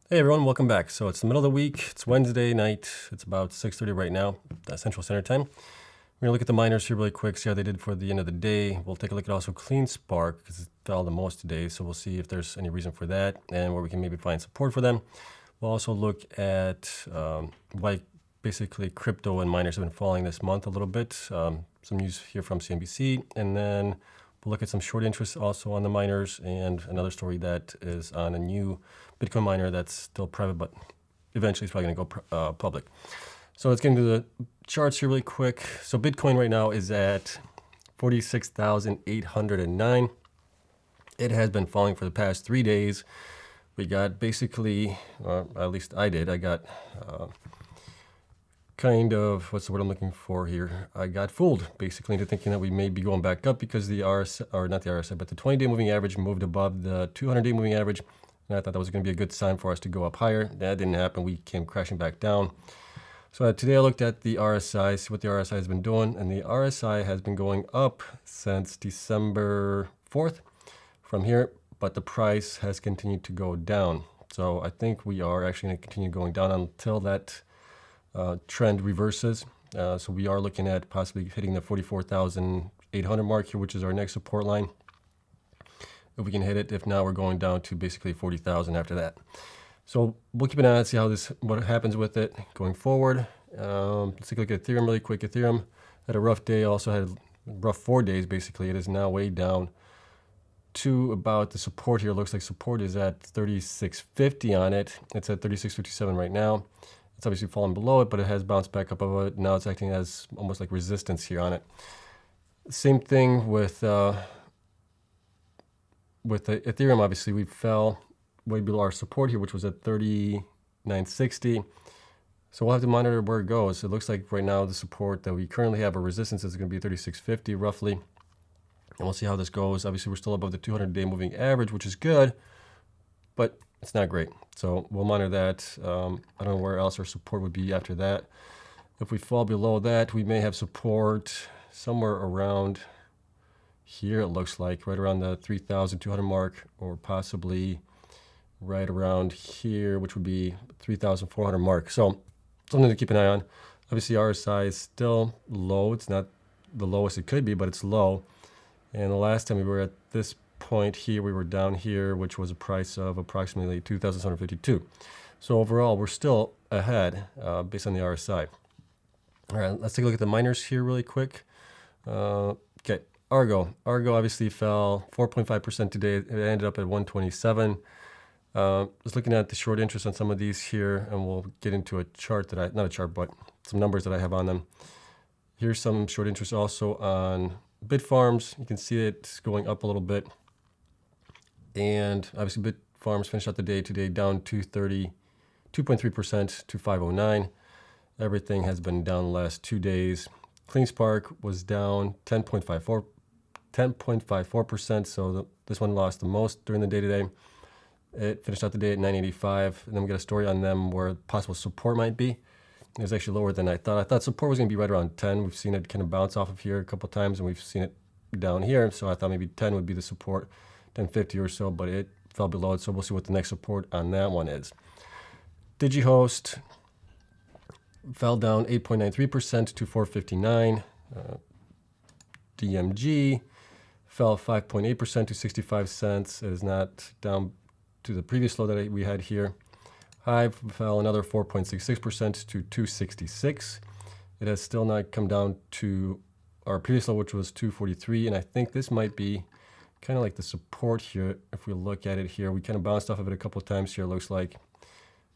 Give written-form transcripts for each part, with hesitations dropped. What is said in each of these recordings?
Hey everyone, welcome back. So it's the middle of the week. It's Wednesday night. It's about 6:30 right now, Central Standard Time. We're gonna look at the miners here really quick, see how they did for the end of the day. We'll take a look at also Cleanspark because it fell the most today. So we'll see if there's any reason for that and where we can maybe find support for them. We'll also look at why basically crypto and miners have been falling this month a little bit. Some news here from CNBC, and then we'll look at some short interest also on the miners and another story that is on a new Bitcoin miner that's still private, but eventually it's probably going to go public. So let's get into the charts here really quick. So Bitcoin right now is at 46,809. It has been falling for the past 3 days. We got basically, at least I did, I got kind of, what's the word I'm looking for here? I got fooled basically into thinking that we may be going back up because the RSI, or not the RSI, but the 20-day moving average moved above the 200-day moving average. And I thought that was going to be a good sign for us to go up higher. That didn't happen. We came crashing back down. So today I looked at the RSI, see what the RSI has been doing. And the RSI has been going up since December 4th from here, but the price has continued to go down. So I think we are actually going to continue going down until that trend reverses. So we are looking at possibly hitting the 44,800 mark here, which is our next support line. If we can hit it. If not, we're going down to basically 40,000 after that. So we'll keep an eye on, see how what happens with it going forward. Let's take a look at Ethereum really quick. Ethereum had a rough day, also had rough 4 days basically. It is now way down to about the support here. It looks like support is at 3650 on it. It's at 3657 right now. It's obviously fallen below it, but it has bounced back up above it. Now it's acting as almost like resistance here on it. Same thing with the Ethereum. Obviously, we fell way below our support here, which was at 3960. So we'll have to monitor where it goes. It looks like right now the support that we currently have, or resistance, is going to be 3650 roughly. And we'll see how this goes. Obviously, we're still above the 200-day moving average, which is good, but it's not great. So we'll monitor that. I don't know where else our support would be after that. If we fall below that, we may have support somewhere around here, it looks like, right around the 3,200 mark, or possibly right around here, which would be 3,400 mark. So something to keep an eye on. Obviously, RSI is still low. It's not the lowest it could be, but it's low. And the last time we were at this point here, we were down here, which was a price of approximately 2,752. So overall, we're still ahead based on the RSI. All right, let's take a look at the miners here really quick. Okay, Argo obviously fell 4.5% today. It ended up at 127. Just looking at the short interest on some of these here, and we'll get into a chart that not a chart, but some numbers that I have on them. Here's some short interest also on Bitfarms. You can see it's going up a little bit. And obviously Bitfarms finished out the day today down 2.3% to 509. Everything has been down the last 2 days. Cleanspark was down 10.54%. So this one lost the most during the day today. It finished out the day at 985. And then we got a story on them where possible support might be. It was actually lower than I thought. I thought support was going to be right around 10. We've seen it kind of bounce off of here a couple times, and we've seen it down here. So I thought maybe 10 would be the support, 1050 or so, but it fell below it. So we'll see what the next support on that one is. Digihost fell down 8.93% to 459. DMG fell 5.8% to 65 cents. It is not down to the previous low that we had here. Hive fell another 4.66% to 266. It has still not come down to our previous low, which was 243. And I think this might be kind of like the support here. If we look at it here, we kind of bounced off of it a couple of times here, looks like.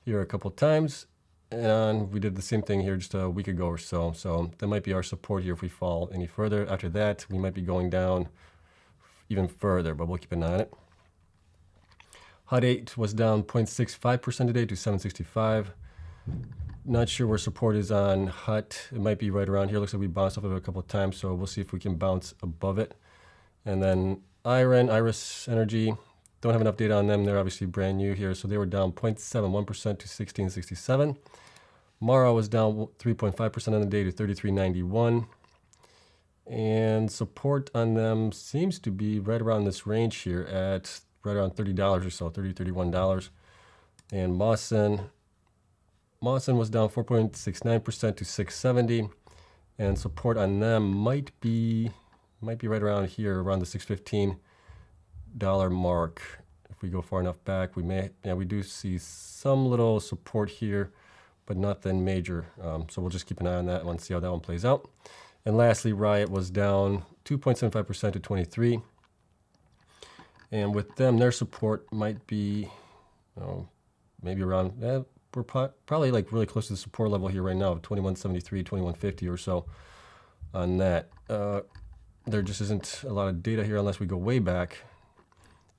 Here a couple of times. And we did the same thing here just a week ago or so. So that might be our support here if we fall any further. After that, we might be going down even further, but we'll keep an eye on it. Hot 8 was down 0.65% today to 765. Not sure where support is on Hut. It might be right around here. Looks like we bounced off of it a couple of times, so we'll see if we can bounce above it. And then Iris Energy, don't have an update on them. They're obviously brand new here, so they were down 0.71% to 1667. Mara was down 3.5% on the day to 3391. And support on them seems to be right around this range here at right around $30 or so, $30, $31. And Mawson was down 4.69% to 670, and support on them might be right around here, around the $615 mark. If we go far enough back, we do see some little support here, but nothing major. So we'll just keep an eye on that one, see how that one plays out. And lastly, Riot was down 2.75% to 23. And with them, their support might be, maybe around, we're probably like really close to the support level here right now, 2173, 2150 or so on that. There just isn't a lot of data here unless we go way back.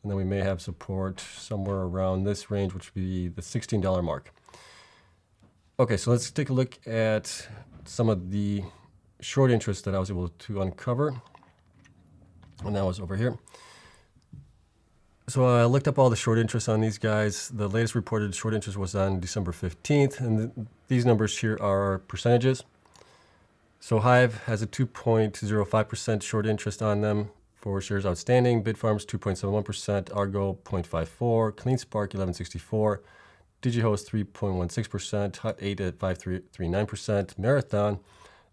And then we may have support somewhere around this range, which would be the $16 mark. Okay, so let's take a look at some of the short interest that I was able to uncover. And that was over here. So I looked up all the short interest on these guys. The latest reported short interest was on December 15th. And these numbers here are percentages. So Hive has a 2.05% short interest on them for shares outstanding. Bitfarms 2.71%, Argo 0.54%, Cleanspark 11.64%, Digihost 3.16%, Hut 8 at 5.39%, Marathon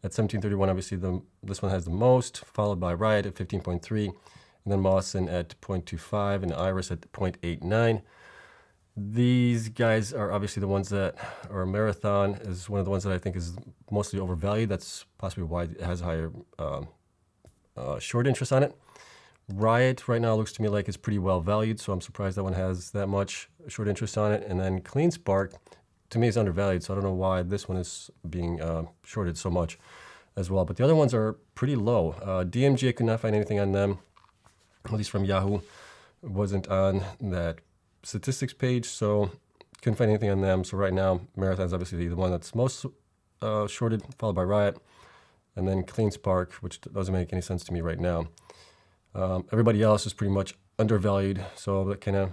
at 17.31. Obviously, this one has the most, followed by Riot at 15.3%, and then Mawson at 0.25%, and Iris at 0.89%. These guys are obviously the ones that, or Marathon is one of the ones that I think is mostly overvalued. That's possibly why it has higher short interest on it. Riot right now looks to me like it's pretty well valued, so I'm surprised that one has that much short interest on it. And then Cleanspark, to me, is undervalued, so I don't know why this one is being shorted so much as well. But the other ones are pretty low. DMG, I could not find anything on them, at least from Yahoo. It wasn't on that statistics page, so couldn't find anything on them. So right now, Marathon's obviously the one that's most shorted, followed by Riot, and then Cleanspark, which doesn't make any sense to me right now. Everybody else is pretty much undervalued, so that kind of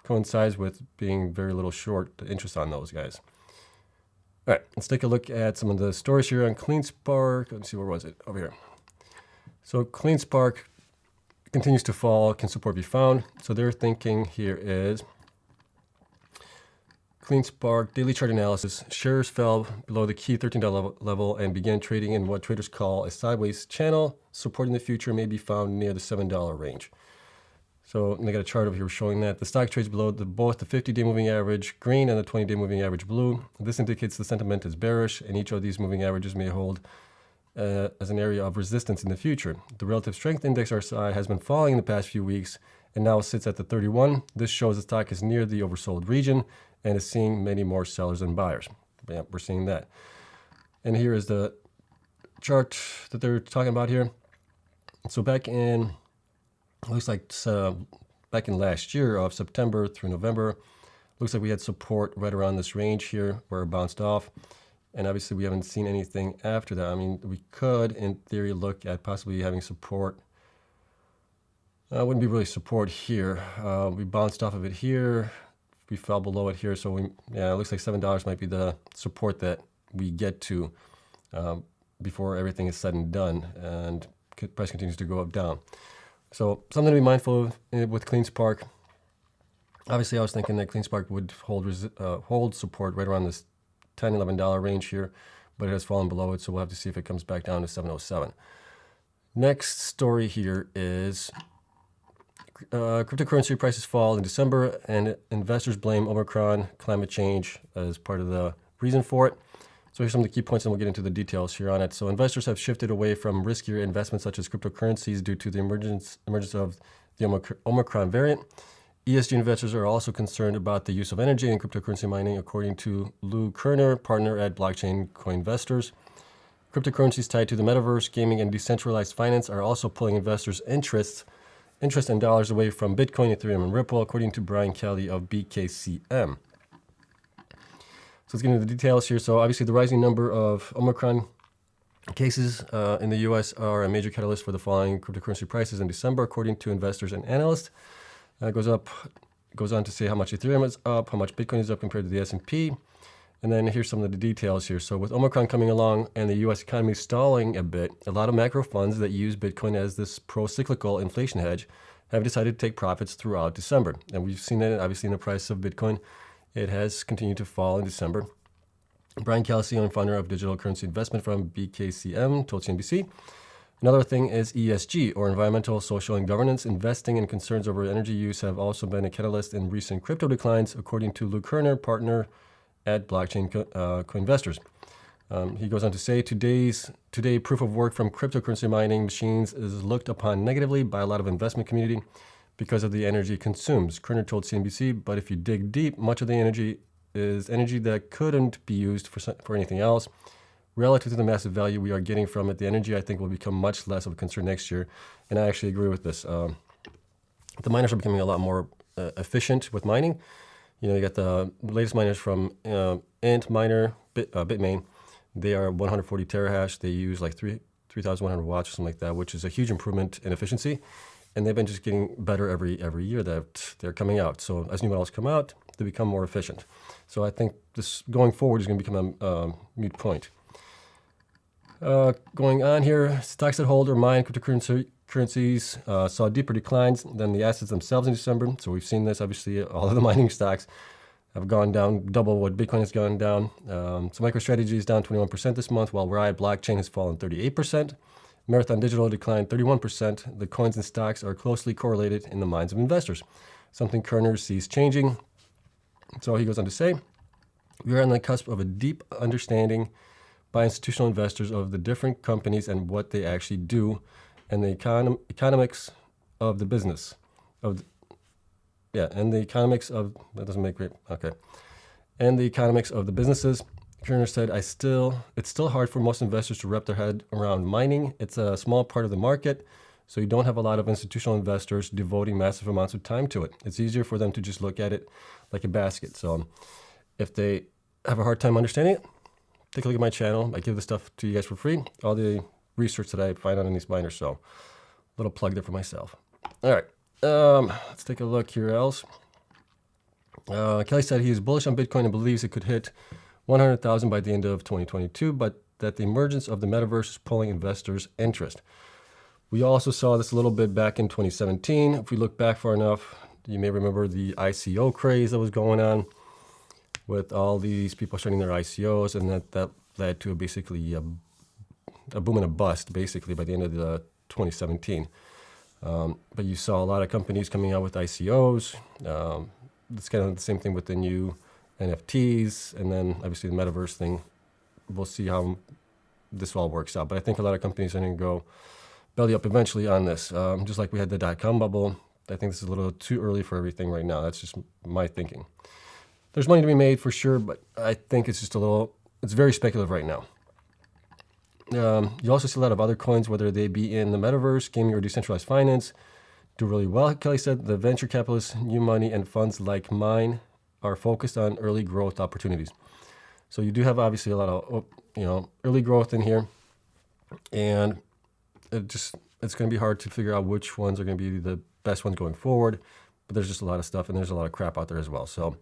coincides with being very little short interest on those guys. All right, let's take a look at some of the stories here on Cleanspark. Let's see, where was it? Over here. So Cleanspark continues to fall. Can support be found? So their thinking here is Cleanspark daily chart analysis. Shares fell below the key $13 level and began trading in what traders call a sideways channel. Support in the future may be found near the $7 range. So they got a chart over here showing that the stock trades below both the 50-day moving average green and the 20-day moving average blue. This indicates the sentiment is bearish, and each of these moving averages may hold as an area of resistance in the future. The relative strength index RSI has been falling in the past few weeks and now sits at the 31. This shows the stock is near the oversold region and is seeing many more sellers than buyers. Yeah, we're seeing that. And here is the chart that they're talking about here. So back in, looks like back in last year of September through November, looks like we had support right around this range here where it bounced off. And obviously we haven't seen anything after that. I mean, we could, in theory, look at possibly having support. Wouldn't be really support here. We bounced off of it here. We fell below it here. So it looks like $7 might be the support that we get to before everything is said and done. And price continues to go up, down. So something to be mindful of with Cleanspark. Obviously, I was thinking that Cleanspark would hold support right around this $10, $11 range here, but it has fallen below it, so we'll have to see if it comes back down to 707. Next story here is cryptocurrency prices fall in December, and investors blame Omicron climate change as part of the reason for it. So here's some of the key points, and we'll get into the details here on it. So investors have shifted away from riskier investments such as cryptocurrencies due to the emergence of the Omicron variant. ESG investors are also concerned about the use of energy in cryptocurrency mining, according to Lou Kerner, partner at Blockchain Coinvestors. Cryptocurrencies tied to the metaverse, gaming, and decentralized finance are also pulling investors' interest and dollars away from Bitcoin, Ethereum, and Ripple, according to Brian Kelly of BKCM. So let's get into the details here. So obviously the rising number of Omicron cases in the U.S. are a major catalyst for the falling cryptocurrency prices in December, according to investors and analysts. Goes on to say how much Ethereum is up, how much Bitcoin is up compared to the S&P. And then here's some of the details here. So with Omicron coming along and the U.S. economy stalling a bit, a lot of macro funds that use Bitcoin as this pro-cyclical inflation hedge have decided to take profits throughout December. And we've seen that obviously in the price of Bitcoin It has continued to fall in December. Brian Kelsey, founder of digital currency investment from BKCM, told CNBC. Another thing is ESG, or environmental, social, and governance. Investing and concerns over energy use have also been a catalyst in recent crypto declines, according to Luke Kerner, partner at Blockchain Co-Investors. He goes on to say, today proof of work from cryptocurrency mining machines is looked upon negatively by a lot of investment community because of the energy it consumes. Kerner told CNBC, but if you dig deep, much of the energy is energy that couldn't be used for anything else. Relative to the massive value we are getting from it, the energy, I think, will become much less of a concern next year. And I actually agree with this. The miners are becoming a lot more efficient with mining. You got the latest miners from Ant Miner, Bitmain. They are 140 terahash. They use like 3,100 watts or something like that, which is a huge improvement in efficiency. And they've been just getting better every year that they're coming out. So as new models come out, they become more efficient. So I think this going forward is going to become a moot point. Going on here, stocks that hold or mine cryptocurrencies saw deeper declines than the assets themselves in December. So we've seen this. Obviously, all of the mining stocks have gone down double what Bitcoin has gone down. So MicroStrategy is down 21% this month, while Riot blockchain has fallen 38%. Marathon Digital declined 31%. The coins and stocks are closely correlated in the minds of investors, something Kerner sees changing. So he goes on to say, we are on the cusp of a deep understanding by institutional investors of the different companies and what they actually do, and the economics of the business. And the economics of, that doesn't make great, okay. And the economics of the businesses. Kerner said, it's still hard for most investors to wrap their head around mining. It's a small part of the market, so you don't have a lot of institutional investors devoting massive amounts of time to it. It's easier for them to just look at it like a basket. So if they have a hard time understanding it, take a look at my channel. I give this stuff to you guys for free. All the research that I find out on these miners. So, little plug there for myself. All right. Let's take a look here else. Kelly said he is bullish on Bitcoin and believes it could hit 100,000 by the end of 2022, but that the emergence of the metaverse is pulling investors' interest. We also saw this a little bit back in 2017. If we look back far enough, you may remember the ICO craze that was going on with all these people starting their ICOs, and that led to basically a boom and a bust, basically, by the end of 2017. But you saw a lot of companies coming out with ICOs. It's kind of the same thing with the new NFTs, and then obviously the metaverse thing. We'll see how this all works out. But I think a lot of companies are going to go belly up eventually on this. Just like we had the .com bubble, I think this is a little too early for everything right now. That's just my thinking. There's money to be made for sure, but I think it's just it's very speculative right now. You also see a lot of other coins, whether they be in the metaverse, gaming, or decentralized finance, do really well. Kelly said the venture capitalists, new money, and funds like mine are focused on early growth opportunities. So you do have obviously a lot of early growth in here, and it's going to be hard to figure out which ones are going to be the best ones going forward. But there's just a lot of stuff, and there's a lot of crap out there as well. So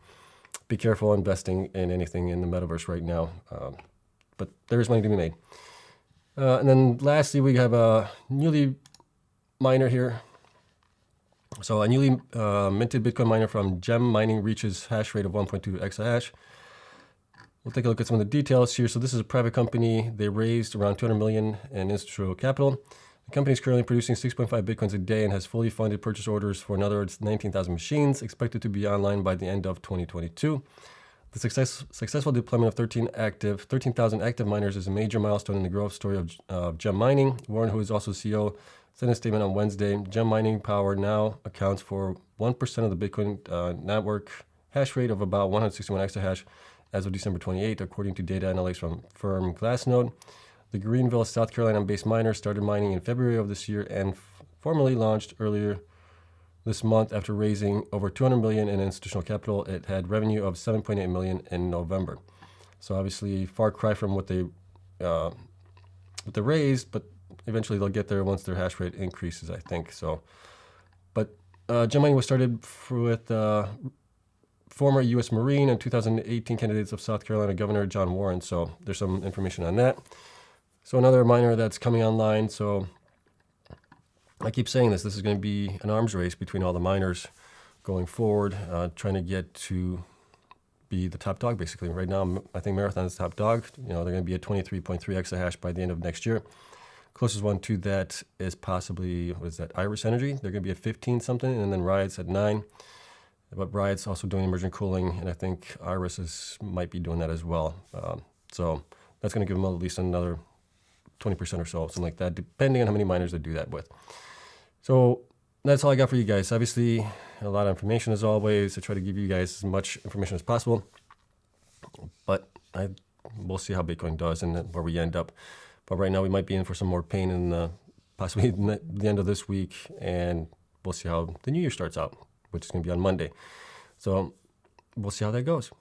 be careful investing in anything in the metaverse right now. But there is money to be made. And then lastly, we have a newly miner here. So a newly minted Bitcoin miner from Gem Mining reaches hash rate of 1.2 exahash. We'll take a look at some of the details here. So this is a private company. They raised around $200 million in institutional capital. The company is currently producing 6.5 Bitcoins a day and has fully funded purchase orders for another 19,000 machines, expected to be online by the end of 2022. The successful deployment of 13,000 active miners is a major milestone in the growth story of Gem Mining. Warren, who is also CEO, said in a statement on Wednesday, Gem Mining power now accounts for 1% of the Bitcoin network hash rate of about 161 exahash as of December 28, according to data analytics from firm Glassnode. The Greenville, South Carolina-based miner started mining in February of this year and formally launched earlier this month after raising over $200 million in institutional capital. It had revenue of $7.8 million in November. So obviously, far cry from what they raised, but eventually they'll get there once their hash rate increases, I think. So, but Gem Mining was started with former U.S. Marine and 2018 candidates of South Carolina Governor John Warren. So there's some information on that. So another miner that's coming online. So I keep saying this is going to be an arms race between all the miners going forward, trying to get to be the top dog basically. Right now, I think Marathon is the top dog. You know, they're going to be at 23.3 exahash by the end of next year. Closest one to that is possibly, what is that, Iris Energy. They're going to be at 15 something, and then Riot's at 9. But Riot's also doing immersion cooling, and I think Iris might be doing that as well. So that's going to give them at least another 20% or so, something like that, depending on how many miners they do that with. So that's all I got for you guys. Obviously, a lot of information as always. I try to give you guys as much information as possible, but we'll see how Bitcoin does and where we end up. But right now, we might be in for some more pain in possibly the end of this week, and we'll see how the new year starts out, which is going to be on Monday. So we'll see how that goes.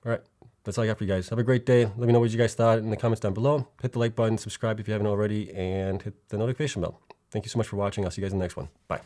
All right, that's all I got for you guys. Have a great day. Let me know what you guys thought in the comments down below. Hit the like button, subscribe if you haven't already, and hit the notification bell. Thank you so much for watching. I'll see you guys in the next one. Bye.